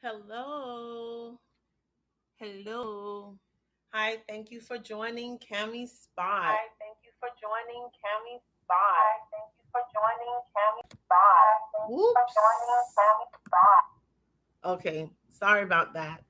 Hello. Hello. Hi, thank you for joining Cammie Spot. Hi, thank you for joining Cammie Spot. Hi, thank you for joining Cammie Spot. Thank you for joining Whoops. Cammie Spot. Okay, sorry about that.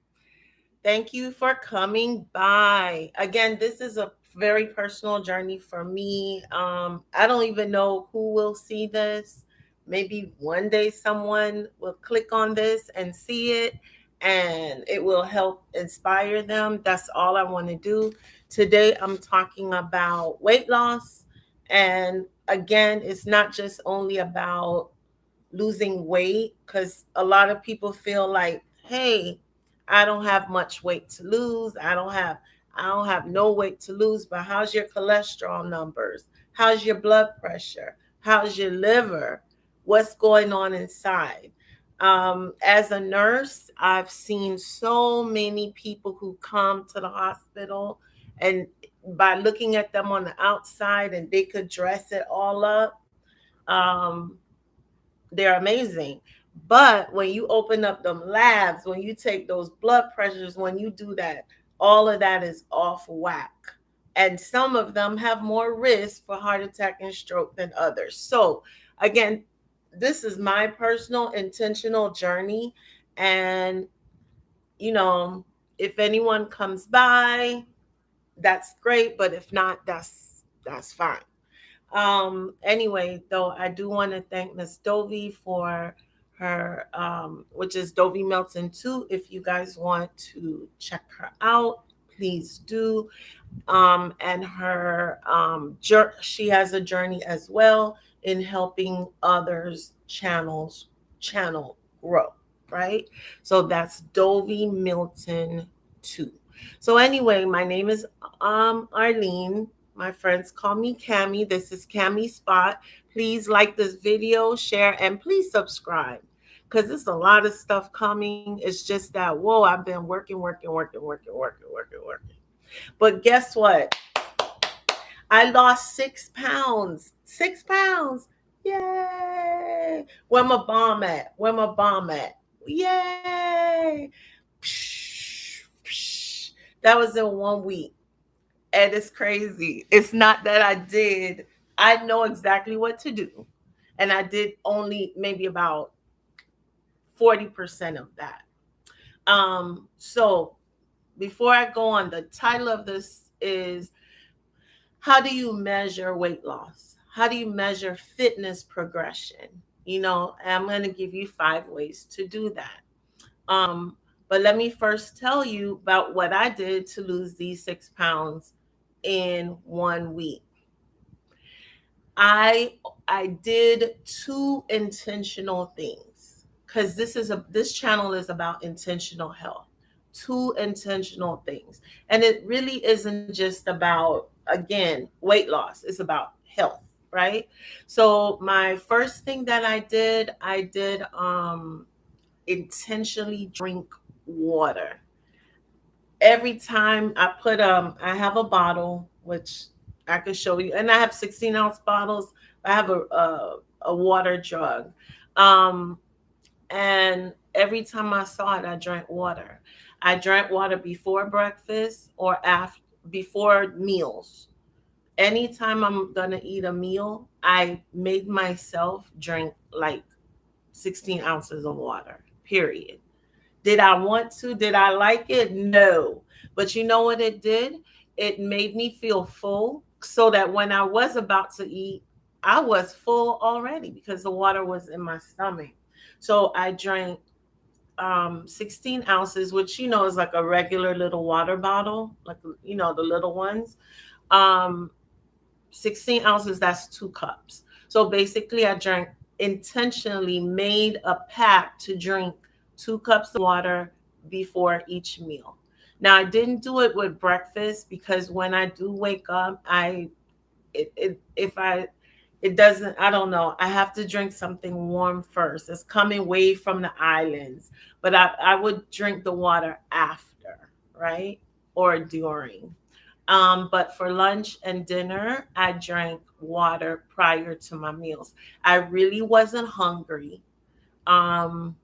Thank you for coming by. Again, this is a very personal journey for me. I don't even know who will see this. Maybe one day someone will click on this and see it and it will help inspire them. That's all I want to do. Today, I'm talking about weight loss. And again, it's not just only about losing weight because a lot of people feel like, hey, I don't have much weight to lose. I don't have no weight to lose, but how's your cholesterol numbers? How's your blood pressure? How's your liver? What's going on inside? As a nurse, I've seen so many people who come to the hospital, and by looking at them on the outside and they could dress it all up, um, they're amazing. But when you open up them labs, when you take those blood pressures, when you do that, all of that is off whack. And some of them have more risk for heart attack and stroke than others. So, again, this is my personal intentional journey. And, you know, if anyone comes by, that's great. But if not, that's fine. Anyway, though, I do want to thank Miss Dovey for her, which is Dovey Melton too. If you guys want to check her out, please do. And her, she has a journey as well in helping others channel grow, right? So that's Dovey Milton too. So anyway, my name is Arlene. My friends call me Cammie. This is Cammie Spot. Please like this video, share, and please subscribe because there's a lot of stuff coming. It's just that, whoa, I've been working. But guess what? I lost 6 pounds. 6 pounds. Yay. Where my bomb at? Where my bomb at? Yay. Psh, psh. That was in 1 week. And it's crazy. It's not that I know exactly what to do. And I did only maybe about 40% of that. So before I go on, the title of this is, how do you measure weight loss? How do you measure fitness progression? I'm going to give you 5 ways to do that. Um, but let me first tell you about what I did to lose these 6 pounds in 1 week. I I did two intentional things because this channel is about intentional health. Two intentional things. And it really isn't just about, again, weight loss. It's about health, right? So my first thing that I did intentionally drink water. Every time I have a bottle which I can show you, and I have 16-ounce bottles. I have a water jug. Um and every time I saw it, I drank water. I drank water before breakfast or after, before meals. Anytime I'm gonna eat a meal, I made myself drink like 16 ounces of water, period. Did I want to? Did I like it? No. But you know what it did? It made me feel full so that when I was about to eat, I was full already because the water was in my stomach. So I drank 16 ounces, which is like a regular little water bottle, like the little ones. Um, 16 ounces, that's 2 cups. So basically, I drank, intentionally made a pact to drink 2 cups of water before each meal. Now, I didn't do it with breakfast because when I do wake up, if I, it doesn't, I don't know, I have to drink something warm first. It's coming way from the islands, but I would drink the water after, right? Or during. But for lunch and dinner, I drank water prior to my meals. I really wasn't hungry. Um,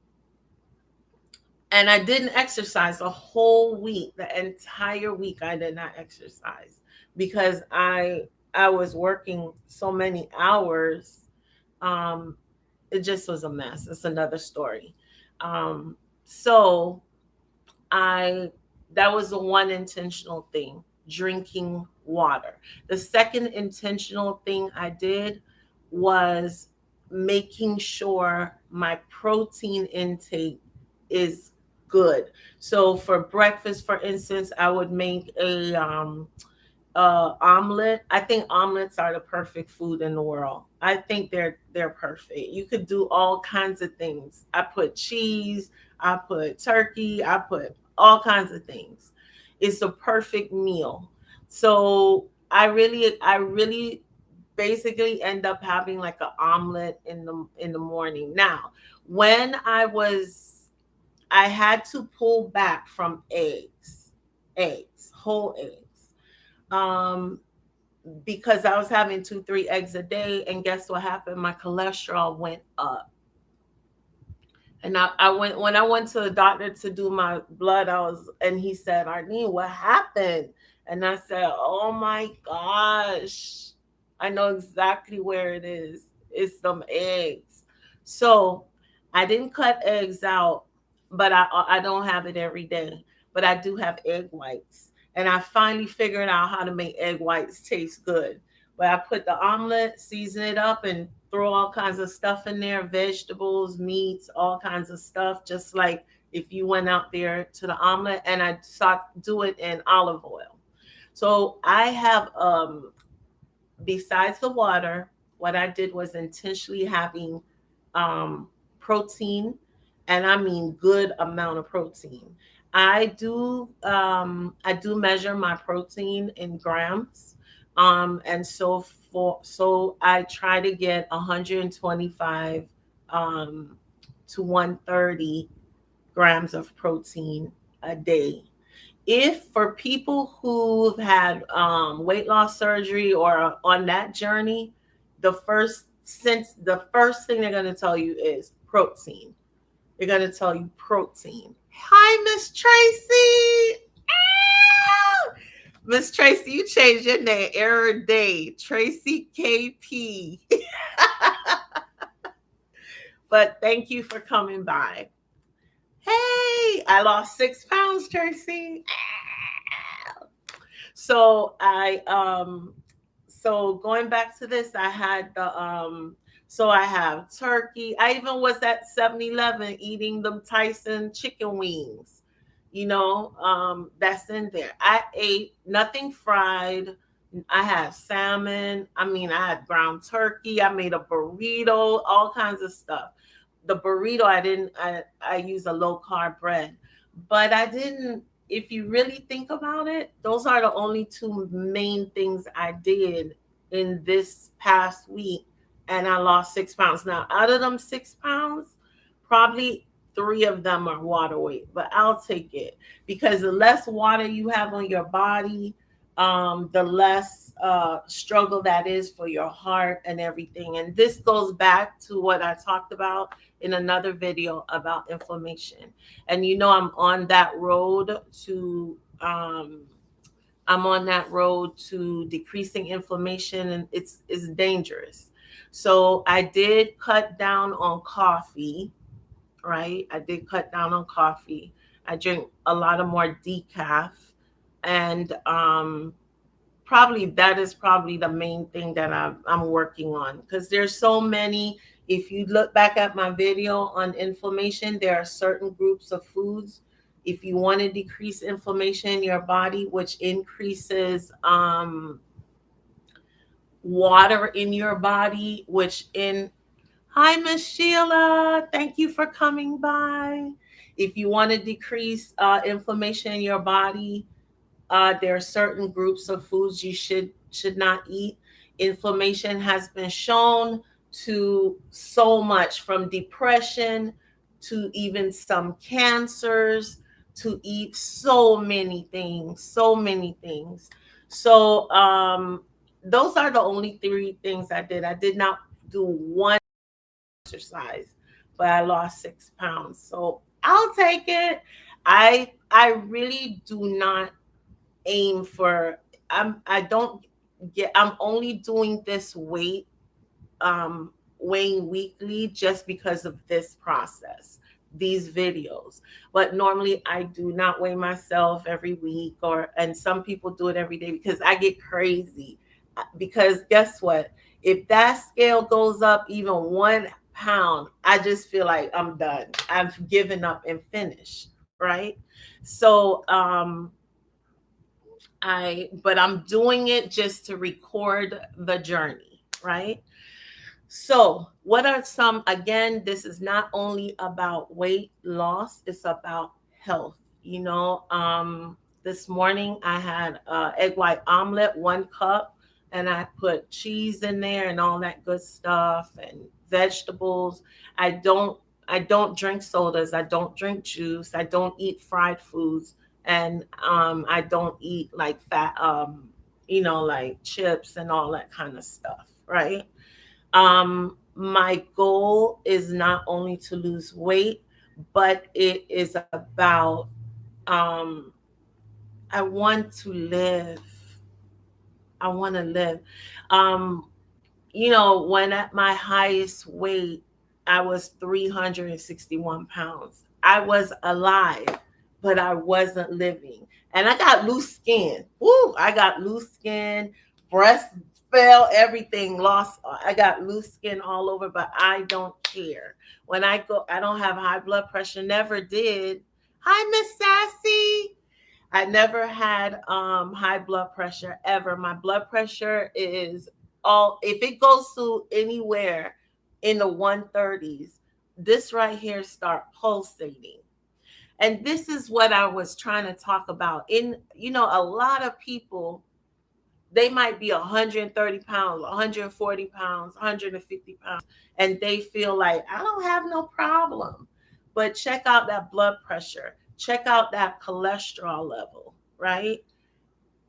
And I didn't exercise a whole week. The entire week I did not exercise because I was working so many hours. Um, it just was a mess. It's another story. Um, so I that was the one intentional thing, drinking water. The second intentional thing I did was making sure my protein intake is good. So for breakfast, for instance, I would make a omelet. I think omelets are the perfect food in the world. I think they're perfect. You could do all kinds of things. I put cheese, I put turkey, I put all kinds of things. It's a perfect meal. So I really basically end up having like an omelet in the morning. Now, when I had to pull back from eggs, whole eggs. Um, because I was having 2, 3 eggs a day. And guess what happened? My cholesterol went up. And I went when I went to the doctor to do my blood, and he said, Arlene, what happened? And I said, oh my gosh, I know exactly where it is. It's some eggs. So I didn't cut eggs out, but I don't have it every day. But I do have egg whites. And I finally figured out how to make egg whites taste good. But I put the omelet, season it up, and throw all kinds of stuff in there, vegetables, meats, all kinds of stuff, just like if you went out there to the omelet. And I do it in olive oil. So I have besides the water, what I did was intentionally having protein, and I mean good amount of protein. I do measure my protein in grams. And so I try to get 125 um, to 130 grams of protein a day. If for people who've had weight loss surgery or are on that journey, the first thing they're going to tell you is protein. They're going to tell you protein. Hi, Miss Tracy. Ow! Miss Tracy, you changed your name every day. Tracy KP. But thank you for coming by. Hey, I lost 6 pounds, Tracy. So going back to this, I had so I have turkey. I even was at 7-Eleven eating them Tyson chicken wings. That's in there. I ate nothing fried. I had salmon. I mean, I had ground turkey. I made a burrito, all kinds of stuff. The burrito, I use a low carb bread, but I didn't. If you really think about it, those are the only two main things I did in this past week, and I lost 6 pounds. Now, out of them 6 pounds, probably three of them are water weight, but I'll take it because the less water you have on your body, the less struggle that is for your heart and everything. And this goes back to what I talked about in another video about inflammation. And I'm on that road to decreasing inflammation, and it's dangerous. So I did cut down on coffee, right? I did cut down on coffee. I drink a lot of more decaf, and probably that is probably the main thing that I'm working on, because there's so many. If you look back at my video on inflammation, there are certain groups of foods. If you want to decrease inflammation in your body, which increases water in your body, hi, Miss Sheila, thank you for coming by. If you want to decrease inflammation in your body, there are certain groups of foods you should not eat. Inflammation has been shown to so much, from depression to even some cancers, to eat so many things, so many things. So those are the only 3 things I did. I did not do one exercise, but I lost 6 pounds. So I'll take it. I really do not aim for. I don't get. I'm only doing this weighing weekly just because of this process, these videos. But normally I do not weigh myself every week, and some people do it every day because I get crazy. Because guess what? If that scale goes up even 1 pound, I just feel like I'm done. I've given up and finished, right? So but I'm doing it just to record the journey, right? So, what are some, again, this is not only about weight loss, it's about health. This morning I had egg white omelet, 1 cup, and I put cheese in there and all that good stuff and vegetables. I don't I don't drink sodas, I don't drink juice, I don't eat fried foods, and I don't eat like fat like chips and all that kind of stuff, right? My goal is not only to lose weight, but it is about um, I want to live. I want to live. Um, when at my highest weight, I was 361 pounds. I was alive, but I wasn't living. And I got loose skin. Woo, I got loose skin, breast fell, everything lost. I got loose skin all over, but I don't care. When I go, I don't have high blood pressure, never did. Hi, Miss Sassy. I never had high blood pressure ever. My blood pressure is all, if it goes to anywhere in the 130s, this right here start pulsating. And this is what I was trying to talk about. A lot of people, they might be 130 pounds, 140 pounds, 150 pounds, and they feel like, I don't have no problem. But check out that blood pressure, check out that cholesterol level, right?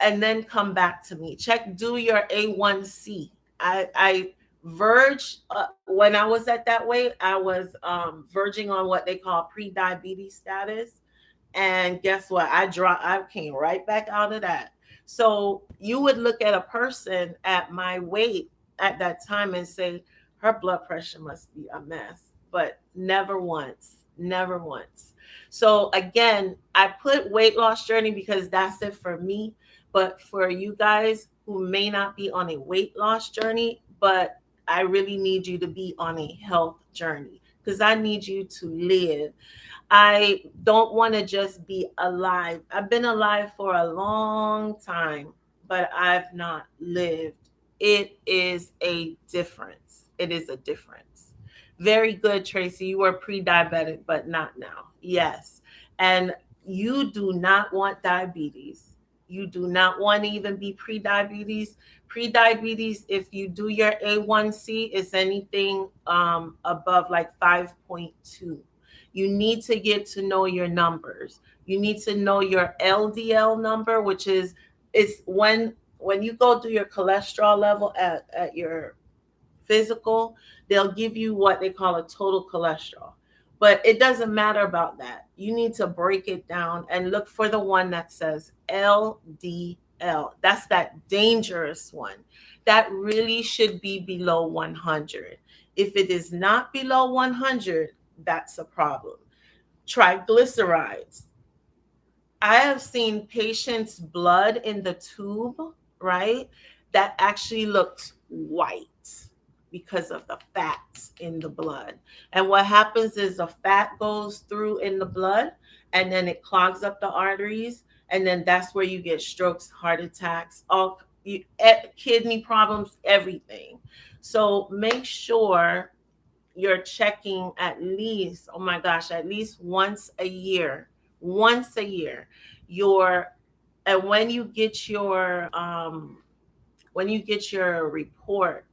And then come back to me. Do your A1C. I verge when I was at that weight, I was verging on what they call pre-diabetes status. And guess what? I came right back out of that. So you would look at a person at my weight at that time and say, her blood pressure must be a mess. But never once, never once. So again, I put weight loss journey because that's it for me. But for you guys who may not be on a weight loss journey, but I really need you to be on a health journey because I need you to live. I don't want to just be alive. I've been alive for a long time, but I've not lived. It is a difference. It is a difference. Very good, Tracy. You were pre diabetic, but not now. Yes. And you do not want diabetes. You do not want to even be pre diabetes. Pre diabetes, if you do your A1C, is anything above like 5.2. You need to get to know your numbers. You need to know your LDL number, which is when you go do your cholesterol level at your physical, they'll give you what they call a total cholesterol. But it doesn't matter about that. You need to break it down and look for the one that says LDL. That's that dangerous one. That really should be below 100. If it is not below 100, that's a problem. Triglycerides. I have seen patients' blood in the tube, right? That actually looks white because of the fats in the blood. And what happens is the fat goes through in the blood and then it clogs up the arteries. And then that's where you get strokes, heart attacks, kidney problems, everything. So make sure you're checking at least, oh my gosh, at least once a year, your, and when you get your report,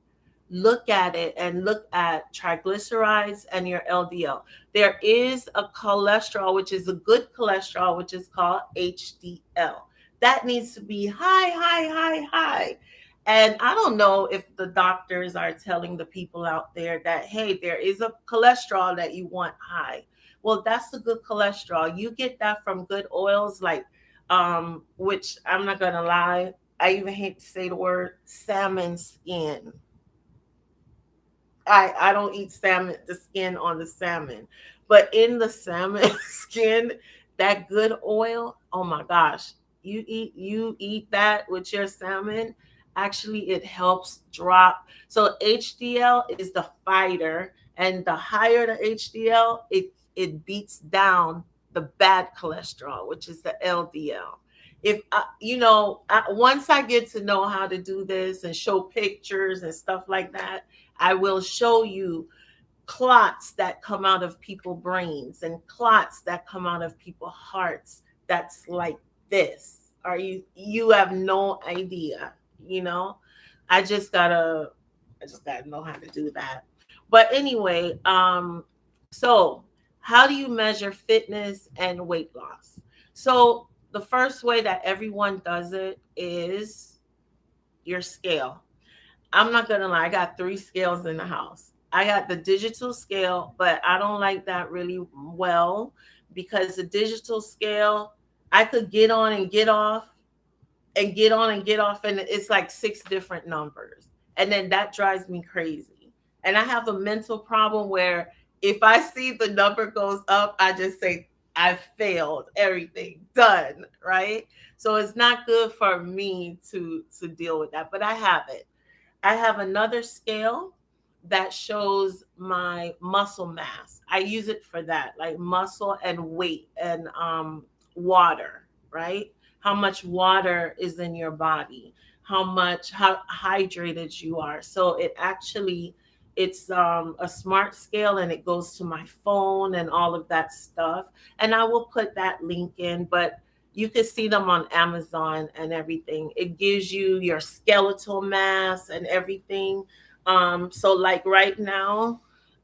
look at it and look at triglycerides and your LDL. There is a cholesterol, which is a good cholesterol, which is called HDL. That needs to be high, high, high, high. And I don't know if the doctors are telling the people out there that, hey, there is a cholesterol that you want high. Well, that's the good cholesterol. You get that from good oils like which I'm not gonna lie, I even hate to say the word salmon skin. I don't eat salmon, the skin on the salmon, but in the salmon skin, that good oil. Oh my gosh, you eat that with your salmon. Actually, it helps drop. So HDL is the fighter, and the higher the HDL, it beats down the bad cholesterol, which is the LDL. If once I get to know how to do this and show pictures and stuff like that, I will show you clots that come out of people's brains and clots that come out of people's hearts. That's like this. You have no idea, you know? I just gotta I just gotta know how to do that. But anyway, so how do you measure fitness and weight loss? So the first way that everyone does it is your scale. I'm not gonna lie, I got three scales in the house. I got the digital scale, but I don't like that really well because the digital scale, I could get on and get off and get on and get off, and it's like six different numbers. And then that drives me crazy. And I have a mental problem where if I see the number goes up, I just say, I failed, everything done, right? So it's not good for me to deal with that, but I have it. I have another scale that shows my muscle mass. I use it for that, like muscle and weight and water, right? How much water is in your body, how hydrated you are. So it's a smart scale and it goes to my phone and all of that stuff. And I will put that link in, but you can see them on Amazon and everything. It gives you your skeletal mass and everything. So like right now,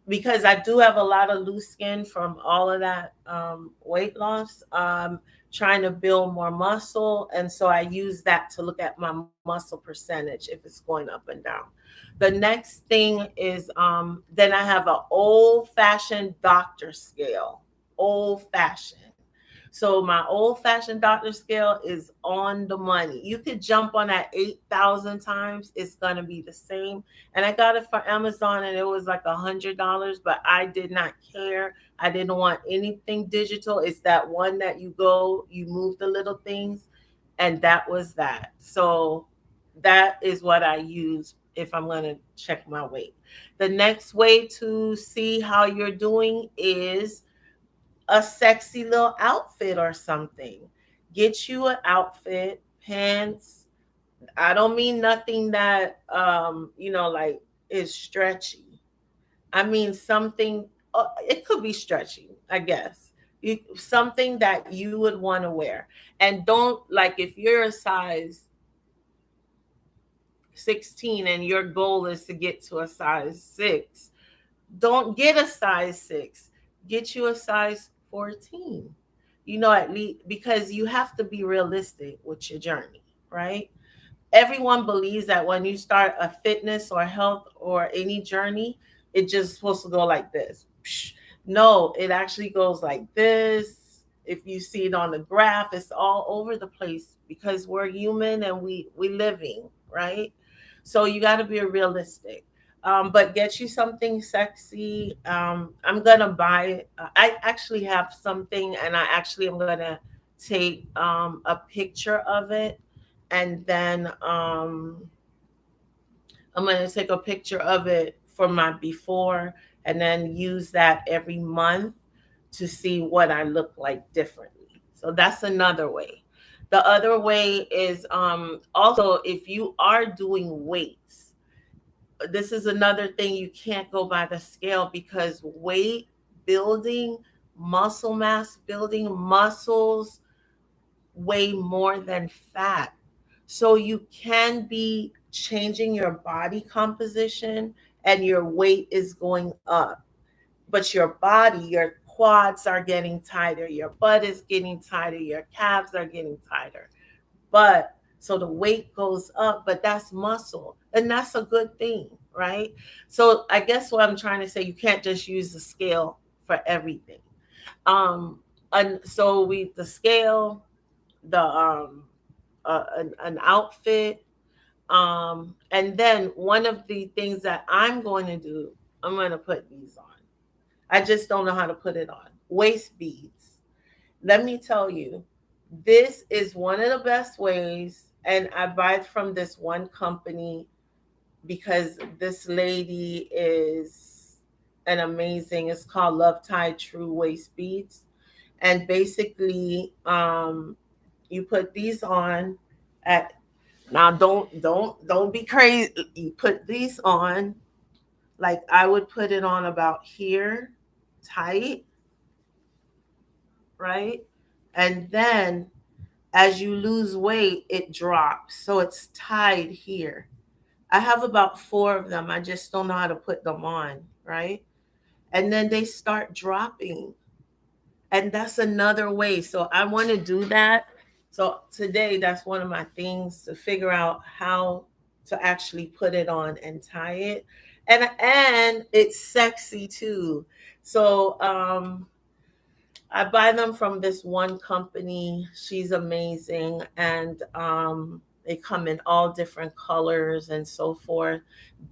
because I do have a lot of loose skin from all of that weight loss, trying to build more muscle. And so I use that to look at my muscle percentage if it's going up and down. The next thing is then I have an old fashioned doctor scale, old fashioned. So my old fashioned doctor scale is on the money. You could jump on that 8,000 times. It's going to be the same. And I got it for Amazon and it was like $100, but I did not care. I didn't want anything digital. It's that one that you move the little things, and that was that. So that is what I use if I'm going to check my weight. The next way to see how you're doing is a sexy little outfit or something. Get you an outfit, pants. I don't mean nothing that like is stretchy. I mean something it could be stretchy, I guess. Something that you would want to wear. And don't, like, if you're a size 16 and your goal is to get to a size 6, don't get a size 6. Get you a size 14. At least, because you have to be realistic with your journey, right? Everyone believes that when you start a fitness or health or any journey, it just supposed to go like this. No, it actually goes like this. If you see it on the graph, it's all over the place because we're human and we living, right? So you got to be realistic. But get you something sexy. I'm gonna buy. I actually have something, and I actually am gonna take a picture of it, and then I'm gonna take a picture of it for my before, and then use that every month to see what I look like differently. So that's another way. The other way is also if you are doing weights, this is another thing. You can't go by the scale because weight building, muscle mass building, muscles weigh more than fat. So you can be changing your body composition and your weight is going up, but your body, your quads are getting tighter, your butt is getting tighter, your calves are getting tighter. But so the weight goes up, but that's muscle. And that's a good thing, right? So I guess what I'm trying to say, you can't just use the scale for everything. And so the scale, the an outfit, and then one of the things that I'm going to do, I'm going to put these on. I just don't know how to put it on. Waist beads. Let me tell you, this is one of the best ways, and I buy it from this one company because this lady is an amazing. It's called Love Tie True Waist Beads, and basically, you put these on at now. Don't be crazy. You put these on like I would put it on about here, tight, right, and then as you lose weight, it drops. So it's tied here. I have about 4 of them. I just don't know how to put them on, right? And then they start dropping. And that's another way. So I want to do that. So today, that's one of my things to figure out how to actually put it on and tie it. And it's sexy too. So I buy them from this one company. She's amazing. And they come in all different colors and so forth.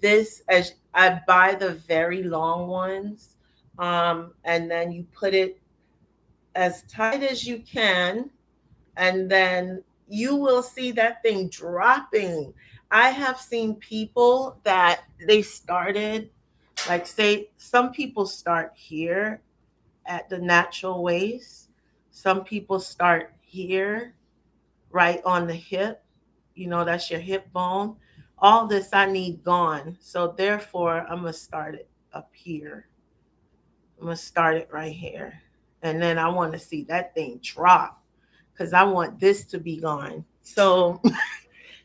This, as I buy the very long ones, and then you put it as tight as you can, and then you will see that thing dropping. I have seen people that they started, like, say, some people start here at the natural waist. Some people start here, right on the hip. That's your hip bone. All this I need gone. So therefore, I'm going to start it up here. I'm going to start it right here. And then I want to see that thing drop because I want this to be gone. So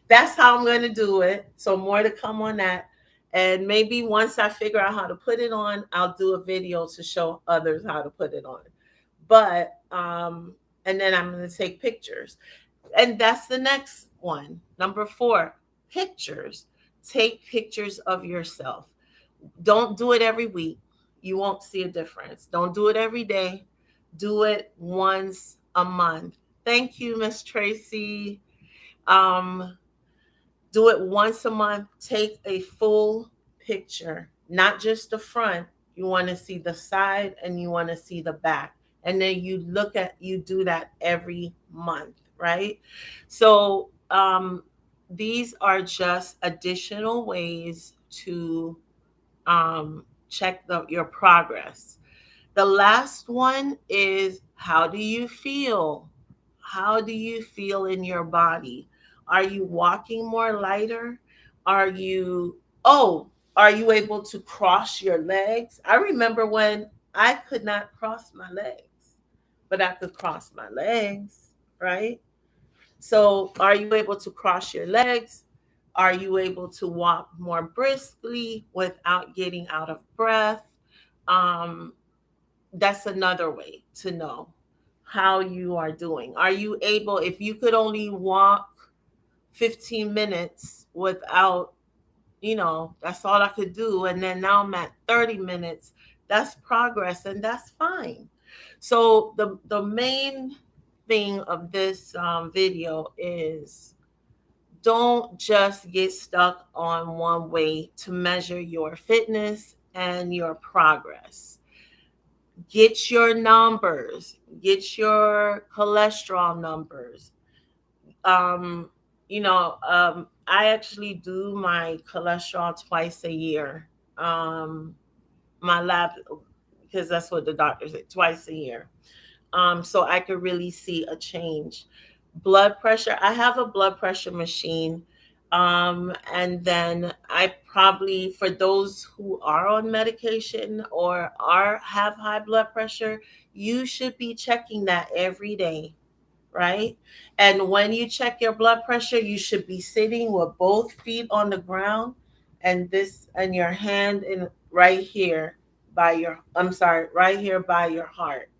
that's how I'm going to do it. So more to come on that. And maybe once I figure out how to put it on, I'll do a video to show others how to put it on. But and then I'm going to take pictures. And that's the next one. Number 4, pictures. Take pictures of yourself. Don't do it every week. You won't see a difference. Don't do it every day. Do it once a month. Thank you, Miss Tracy. Um, do it once a month. Take a full picture, not just the front. You want to see the side and you want to see the back. And then you do that every month, right? So these are just additional ways to check your progress. The last one is, how do you feel? How do you feel in your body? Are you walking more lighter? Are you, oh, are you able to cross your legs? I remember when I could not cross my legs, but I could cross my legs, right? So, are you able to cross your legs? Are you able to walk more briskly without getting out of breath? Um, that's another way to know how you are doing. Are you able, if you could only walk 15 minutes without, that's all I could do, and then now I'm at 30 minutes, that's progress and that's fine. So the main thing of this video is, don't just get stuck on one way to measure your fitness and your progress. Get your numbers, get your cholesterol numbers. Um, I actually do my cholesterol twice a year. My lab, because that's what the doctor said, twice a year. So I could really see a change. Blood pressure, I have a blood pressure machine. And then I probably, for those who are on medication or have high blood pressure, you should be checking that every day, right? And when you check your blood pressure, you should be sitting with both feet on the ground and your hand in right here right here by your heart.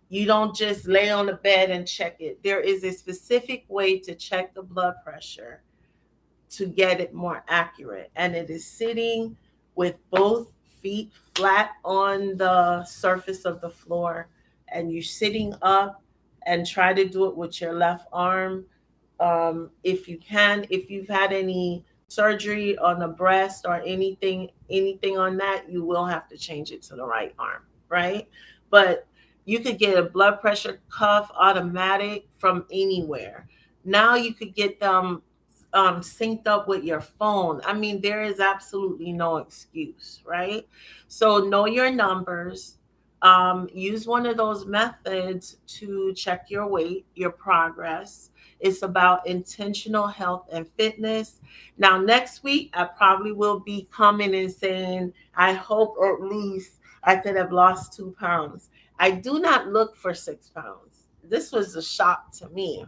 You don't just lay on the bed and check it. There is a specific way to check the blood pressure to get it more accurate. And it is sitting with both feet flat on the surface of the floor and you're sitting up, and try to do it with your left arm. If you can, if you've had any surgery on the breast or anything on that, you will have to change it to the right arm, right? But you could get a blood pressure cuff automatic from anywhere. Now you could get them synced up with your phone. I mean, there is absolutely no excuse, right? So know your numbers. Use one of those methods to check your weight, your progress. It's about intentional health and fitness. Now, next week, I probably will be coming and saying, I hope at least I could have lost 2 pounds. I do not look for 6 pounds. This was a shock to me.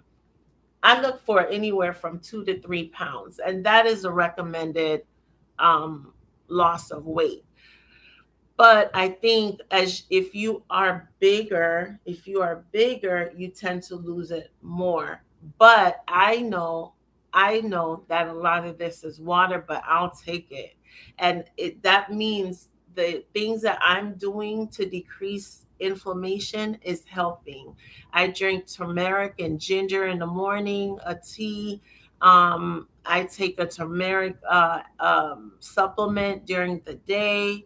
I look for anywhere from 2 to 3 pounds, and that is a recommended um, loss of weight. But I think as if you are bigger, you tend to lose it more. But I know that a lot of this is water, but I'll take it. And that means the things that I'm doing to decrease inflammation is helping. I drink turmeric and ginger in the morning, a tea. I take a turmeric supplement during the day.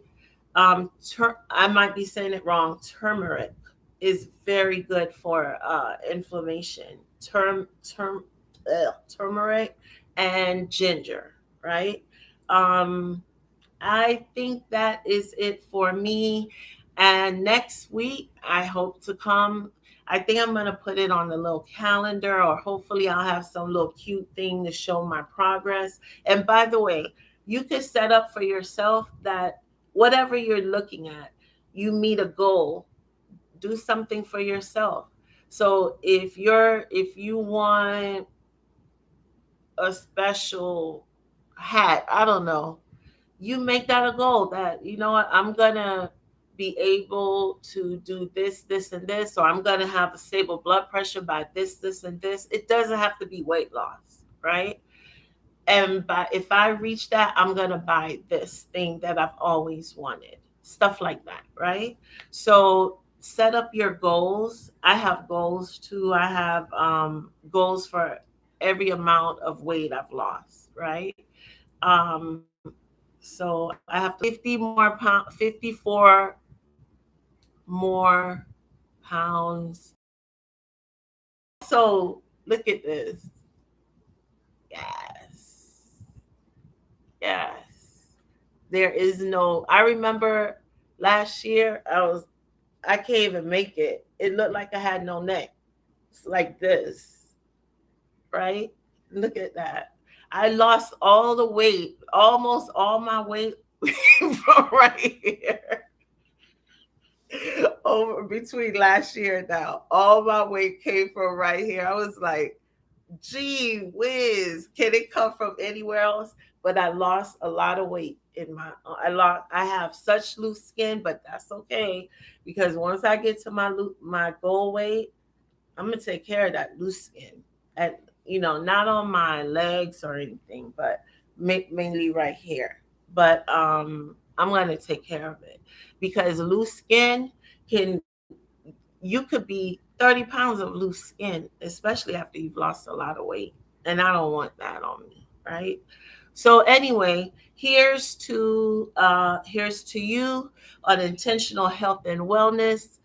I might be saying it wrong. Turmeric is very good for inflammation. Turmeric and ginger, right? Um, I think that is it for me. And next week, I hope to come. I think I'm going to put it on the little calendar, or hopefully, I'll have some little cute thing to show my progress. And by the way, you can set up for yourself that whatever you're looking at, you meet a goal, do something for yourself. So if you want a special hat, I don't know, you make that a goal that, you know what, I'm gonna be able to do this, this, and this, or I'm gonna have a stable blood pressure by this, and this. It doesn't have to be weight loss, right? And if I reach that, I'm gonna buy this thing that I've always wanted. Stuff like that, right? So set up your goals. I have goals too. I have goals for every amount of weight I've lost, right? Um, so I have 50 more pounds, 54 more pounds. So look at this. Yes. Yes. There is no, I remember last year I can't even make it. It looked like I had no neck. It's like this, right? Look at that. I lost all the weight, almost all my weight from right here. Over between last year and now. All my weight came from right here. I was like, gee whiz, can it come from anywhere else? But I lost a lot of weight in I have such loose skin, but that's okay because once I get to my goal weight, I'm gonna take care of that loose skin. At not on my legs or anything, but mainly right here. But I'm gonna take care of it because loose skin can you could be 30 pounds of loose skin, especially after you've lost a lot of weight. And I don't want that on me, right? So anyway, here's to you on intentional health and wellness.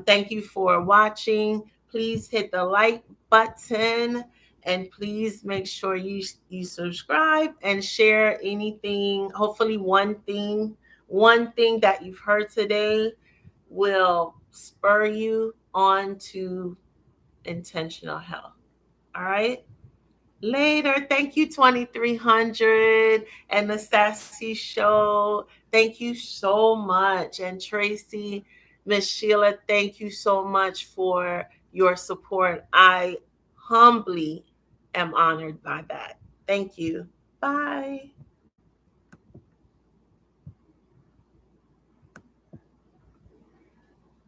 Thank you for watching. Please hit the like button and please make sure you subscribe and share anything. Hopefully, one thing that you've heard today will spur you on to intentional health. All right. Later. Thank you, 2300 and the Sassy Show. Thank you so much. And Tracy, Miss Sheila, thank you so much for your support. I humbly am honored by that. Thank you. Bye.